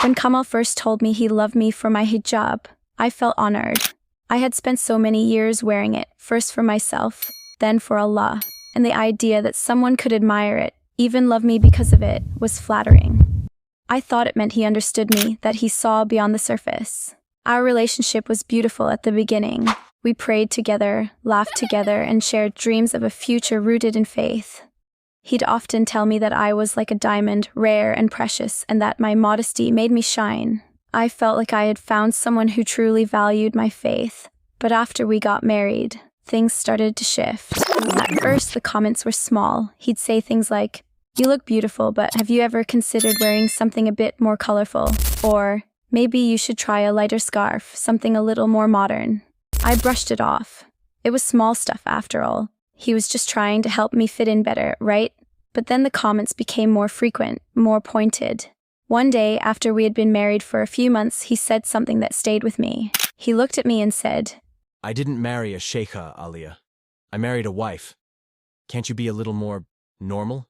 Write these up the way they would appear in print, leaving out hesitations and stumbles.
When Kamal first told me he loved me for my hijab, I felt honored. I had spent so many years wearing it, first for myself, then for Allah, and the idea that someone could admire it, even love me because of it, was flattering. I thought it meant he understood me, that he saw beyond the surface. Our relationship was beautiful at the beginning. We prayed together, laughed together, and shared dreams of a future rooted in faith. He'd often tell me that I was like a diamond, rare and precious, and that my modesty made me shine. I felt like I had found someone who truly valued my faith. But after we got married, things started to shift. At first, the comments were small. He'd say things like, "You look beautiful, but have you ever considered wearing something a bit more colorful?" Or, "Maybe you should try a lighter scarf, something a little more modern." I brushed it off. It was small stuff after all. He was just trying to help me fit in better, right? But then the comments became more frequent, more pointed. One day, after we had been married for a few months, he said something that stayed with me. He looked at me and said, "I didn't marry a sheikha, Aliyah. I married a wife. Can't you be a little more normal?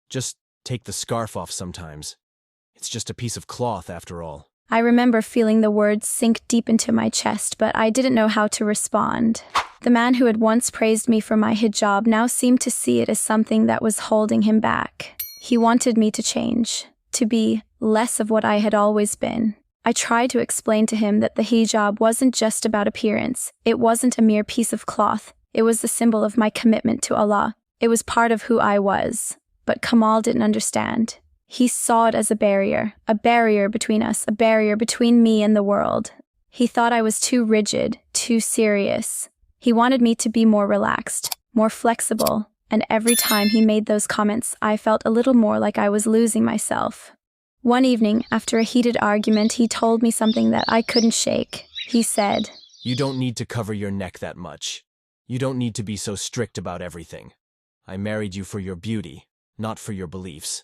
Just take the scarf off sometimes. It's just a piece of cloth after all." I remember feeling the words sink deep into my chest, but I didn't know how to respond. The man who had once praised me for my hijab now seemed to see it as something that was holding him back. He wanted me to change, to be less of what I had always been. I tried to explain to him that the hijab wasn't just about appearance. It wasn't a mere piece of cloth. It was the symbol of my commitment to Allah. It was part of who I was. But Kamal didn't understand. He saw it as a barrier between us, a barrier between me and the world. He thought I was too rigid, too serious. He wanted me to be more relaxed, more flexible, and every time he made those comments, I felt a little more like I was losing myself. One evening, after a heated argument, he told me something that I couldn't shake. He said, "You don't need to cover your neck that much. You don't need to be so strict about everything. I married you for your beauty, not for your beliefs."